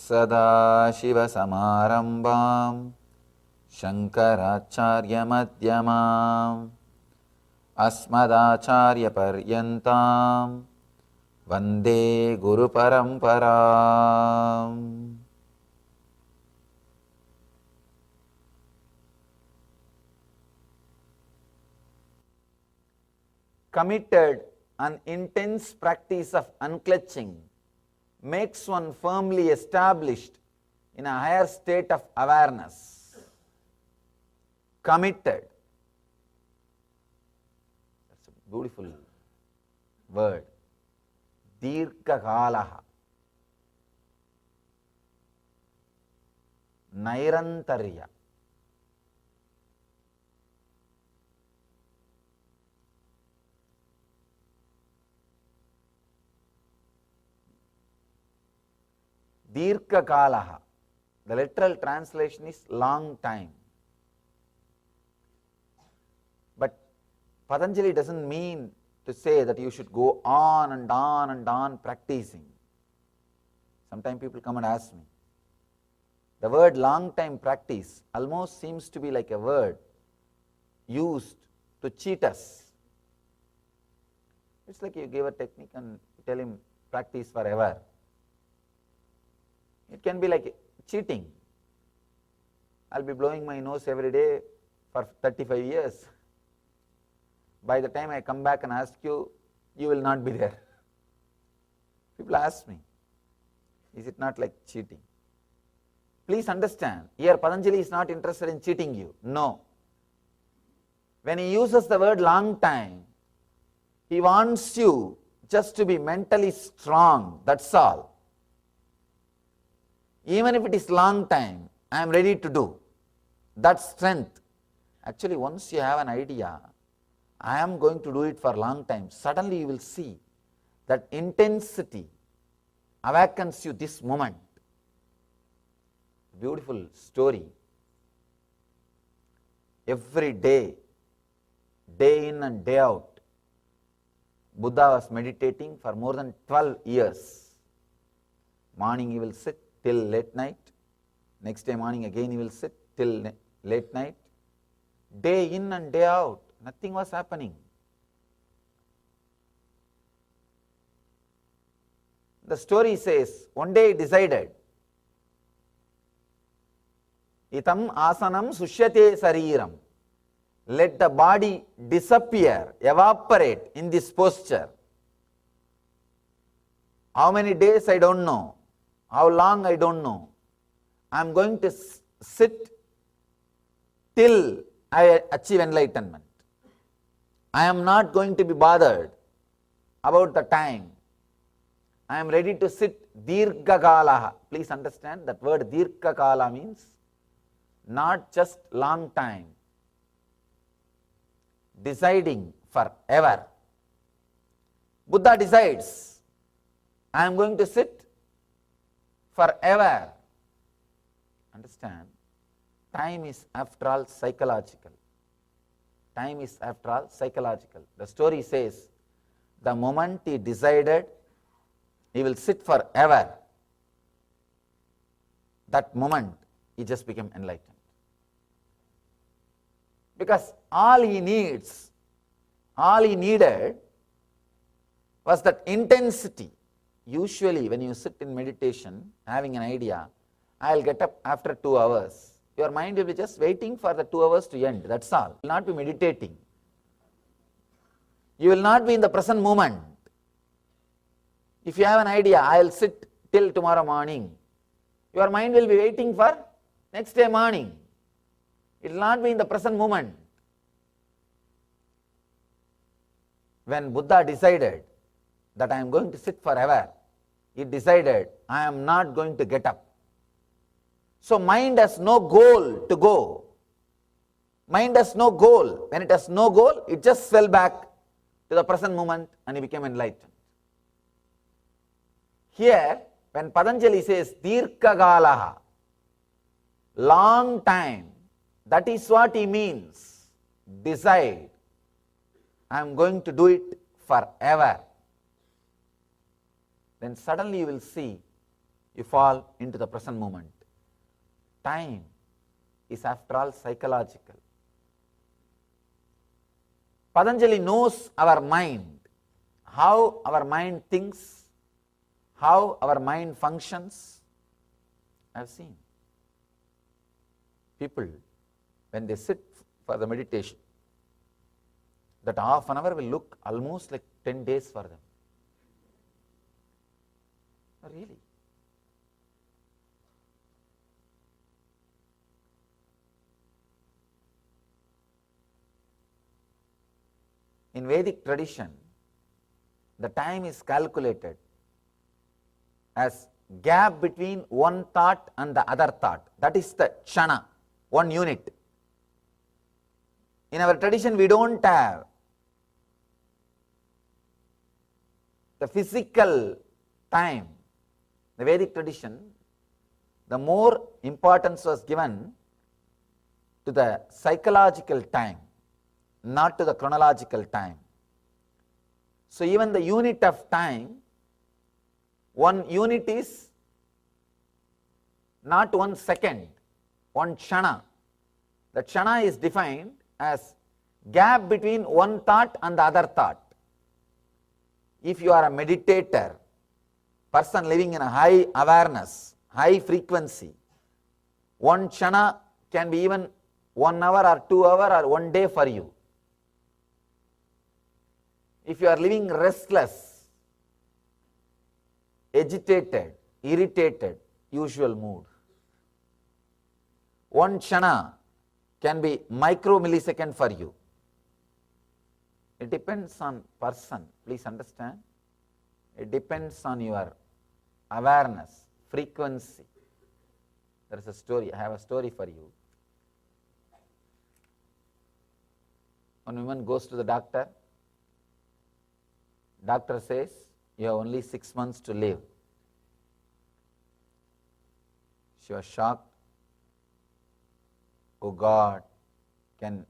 सदाशिवसमारम्भां शङ्कराचार्यमध्यमाम् अस्मदाचार्यपर्यन्तां वन्दे गुरुपरम्पराम्. Committed and intense practice of unclutching makes one firmly established in a higher state of awareness. Committed. That's a beautiful word. Dirghakalaha. Nairantarya. Dirghakalaha. The literal translation is long time. But Patanjali doesn't mean to say that you should go on and on and on practicing. Sometimes people come and ask me. The word long time practice almost seems to be like a word used to cheat us. It's like you give a technique and you tell him practice forever. It can be like cheating. I'll be blowing my nose every day for 35 years. By the time I come back and ask you, you will not be there. People ask me, is it not like cheating? Please understand, here Patanjali is not interested in cheating you. No. When he uses the word long time, he wants you just to be mentally strong, that's all. Even if it is long time, I am ready to do. That strength. Actually, once you have an idea, I am going to do it for a long time, suddenly you will see that intensity awakens you this moment. Beautiful story. Every day, day in and day out, Buddha was meditating for more than 12 years. Morning he will sit till late night. Next day morning again he will sit till late night. Day in and day out, nothing was happening. The story says, one day he decided, Itam asanam sushyate sariram. Let the body disappear, evaporate in this posture. How many days I don't know. How long I don't know. I am going to sit till I achieve enlightenment. I am not going to be bothered about the time. I am ready to sit dirghakalaha. Please understand that word dirghakala means not just long time. Deciding forever. Buddha decides, I am going to sit forever. Understand? Time is after all psychological. Time is after all psychological. The story says, the moment he decided he will sit forever, that moment he just became enlightened. Because all he needed was that intensity. Usually when you sit in meditation, having an idea, I will get up after 2 hours. Your mind will be just waiting for the 2 hours to end, that's all. You will not be meditating. You will not be in the present moment. If you have an idea, I will sit till tomorrow morning. Your mind will be waiting for next day morning. It will not be in the present moment. When Buddha decided that I am going to sit forever, he decided I am not going to get up. So mind has no goal to go. Mind has no goal. When it has no goal, it just fell back to the present moment and he became enlightened. Here, when Patanjali says dirghakalaha, long time, that is what he means. Decide, I am going to do it forever. Then suddenly you will see you fall into the present moment. Time is after all psychological. Patanjali knows our mind, how our mind thinks, how our mind functions. I have seen people, when they sit for the meditation, that half an hour will look almost like 10 days for them. Oh, really? In Vedic tradition, the time is calculated as gap between one thought and the other thought. That is the kshana, one unit. In our tradition, we don't have the physical time. The Vedic tradition, the more importance was given to the psychological time, not to the chronological time. So even the unit of time, one unit is not 1 second, one kshana. The kshana is defined as gap between one thought and the other thought. If you are a meditator, person living in a high awareness, high frequency, one kshana can be even 1 hour or 2 hours or 1 day for you. If you are living restless, agitated, irritated, usual mood, one kshana can be micro millisecond for you. It depends on person, please understand. It depends on your awareness, frequency. There is a story, I have a story for you. One woman goes to the doctor. Doctor says, you have only 6 months to live. She was shocked. Oh God, can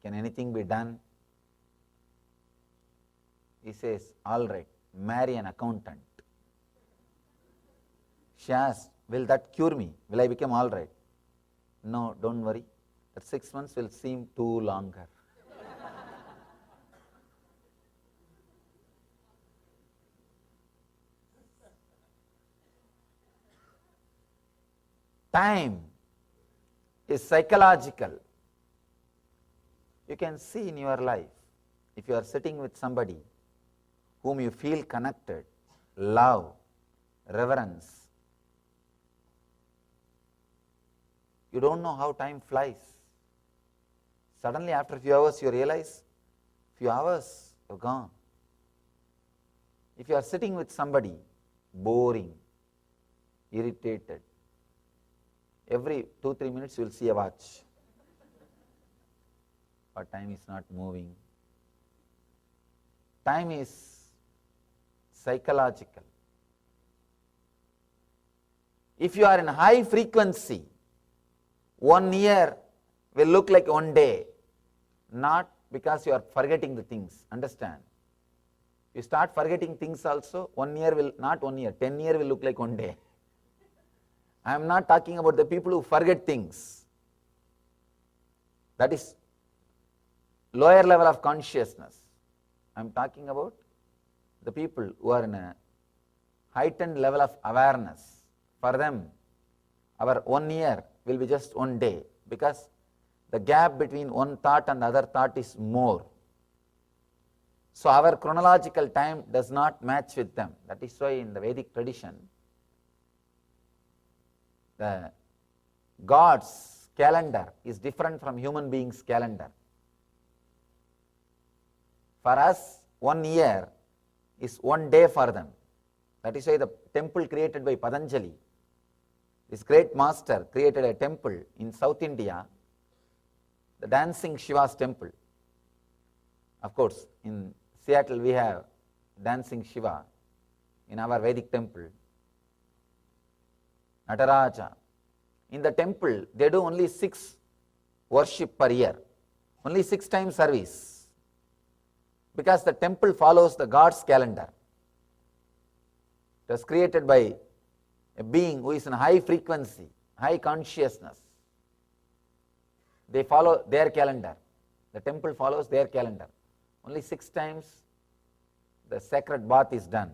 anything be done? He says, all right, marry an accountant. She asked, will that cure me? Will I become all right? No, don't worry. That 6 months will seem too longer. Time is psychological. You can see in your life, if you are sitting with somebody whom you feel connected, love, reverence, you don't know how time flies. Suddenly after a few hours you realize, few hours are gone. If you are sitting with somebody boring, irritated, every 2-3 minutes you will see a watch. But time is not moving. Time is psychological. If you are in high frequency, 1 year will look like 1 day, not because you are forgetting the things. Understand? You start forgetting things also, 1 year will, not 1 year, 10 years will look like 1 day. I am not talking about the people who forget things. That is lower level of consciousness. I am talking about the people who are in a heightened level of awareness. For them, our 1 year will be just 1 day, because the gap between one thought and the other thought is more. So our chronological time does not match with them. That is why in the Vedic tradition, the God's calendar is different from human beings' calendar. For us, 1 year is 1 day for them. That is why the temple created by Patanjali, this great master created a temple in South India, the Dancing Shiva's temple. Of course, in Seattle we have Dancing Shiva in our Vedic temple. Nataraja. In the temple, they do only 6 worship per year, only 6 times service, because the temple follows the God's calendar. It was created by a being who is in high frequency, high consciousness. They follow their calendar. The temple follows their calendar. Only 6 times the sacred bath is done.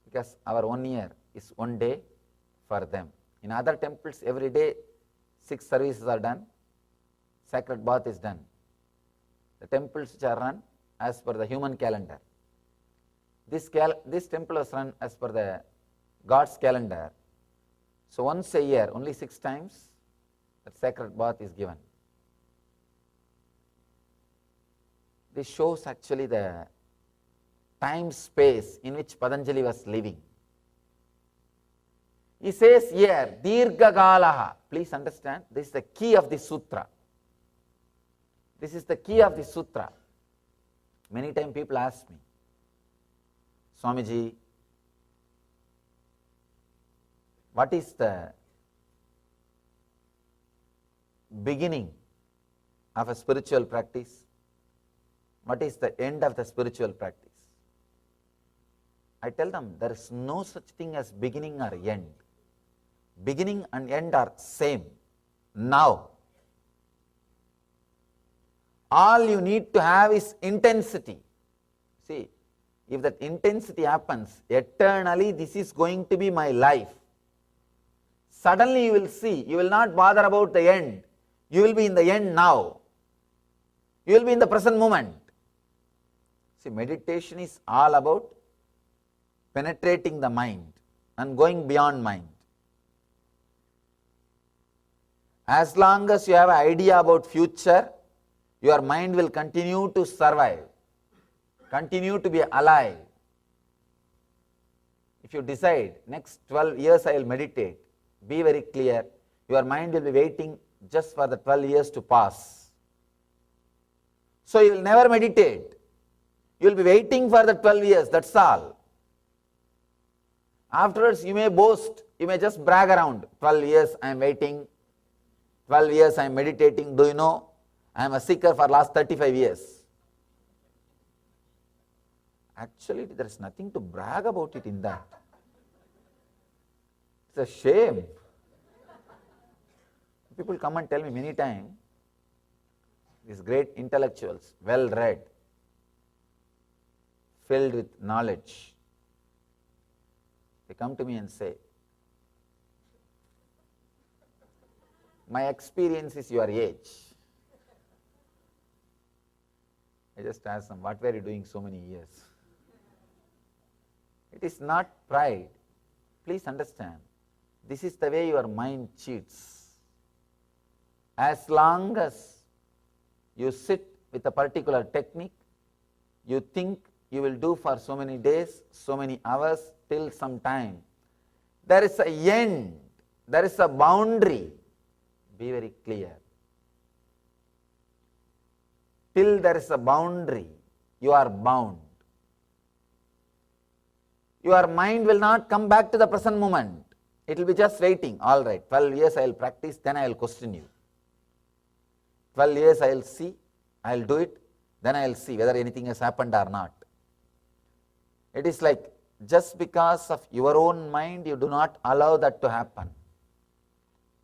Because our 1 year is 1 day for them. In other temples, every day 6 services are done, sacred bath is done. The temples which are run as per the human calendar. This temple was run as per the God's calendar. So once a year, only 6 times, that sacred bath is given. This shows actually the time space in which Patanjali was living. He says here, Dirgha Kalaha. Please understand, this is the key of the sutra. This is the key of the sutra. Many times people ask me, Swamiji, what is the beginning of a spiritual practice? What is the end of the spiritual practice? I tell them there is no such thing as beginning or end. Beginning and end are same. Now, all you need to have is intensity. See, if that intensity happens, eternally this is going to be my life. Suddenly you will see, you will not bother about the end. You will be in the end now. You will be in the present moment. See, meditation is all about penetrating the mind and going beyond mind. As long as you have an idea about future, your mind will continue to survive, continue to be alive. If you decide, next 12 years I will meditate, be very clear, your mind will be waiting just for the 12 years to pass. So you will never meditate. You will be waiting for the 12 years, that's all. Afterwards you may boast, you may just brag around, 12 years I am waiting, 12 years I am meditating, do you know? I am a seeker for last 35 years. Actually, there is nothing to brag about it in that. It's a shame. People come and tell me many times, these great intellectuals, well read, filled with knowledge, they come to me and say, my experience is your age. I just ask them, what were you doing so many years? It is not pride. Please understand, this is the way your mind cheats. As long as you sit with a particular technique, you think you will do for so many days, so many hours, till some time. There is an end, there is a boundary. Be very clear. Till there is a boundary, you are bound. Your mind will not come back to the present moment. It will be just waiting. All right, 12 years I will practice, then I will question you. 12 years I will see, I will do it, then I will see whether anything has happened or not. It is like, just because of your own mind, you do not allow that to happen.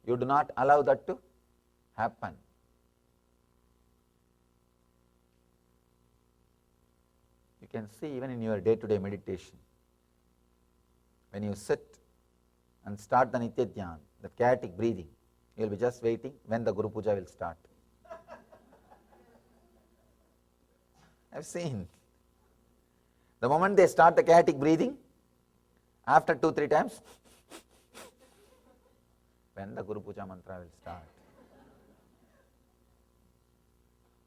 You do not allow that to happen. You can see even in your day-to-day meditation, when you sit and start the Nitya Dhyan, the chaotic breathing, you will be just waiting when the Guru Puja will start. I have seen. The moment they start the chaotic breathing, after 2-3 times, when the Guru Puja mantra will start.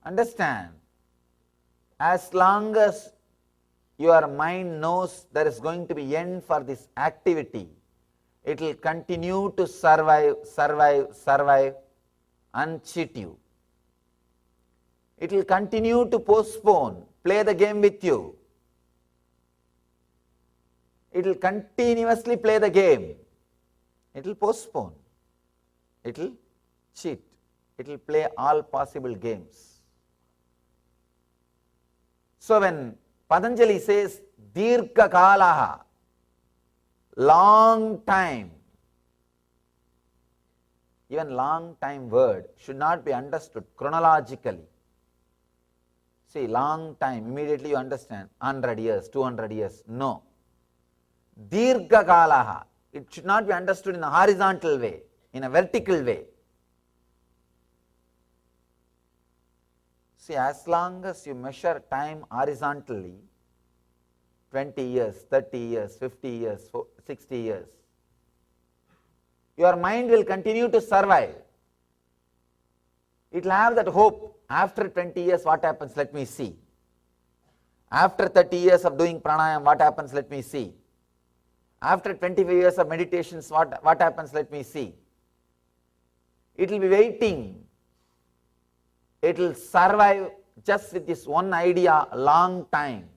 Understand, as long as your mind knows there is going to be end for this activity, it will continue to survive and cheat you. It will continue to postpone, play the game with you. It will continuously play the game. It will postpone. It will cheat. It will play all possible games. So when Patanjali says Dirgha Kalaha, long time. Even long time word should not be understood chronologically. See, long time, immediately you understand 100 years, 200 years. No. Dirgha kalaha, it should not be understood in a horizontal way, in a vertical way. See, as long as you measure time horizontally, 20 years, 30 years, 50 years, 60 years, your mind will continue to survive. It will have that hope. After 20 years, what happens? Let me see. After 30 years of doing pranayam, what happens? Let me see. After 25 years of meditations, what happens? Let me see. It will be waiting. It will survive just with this one idea a long time.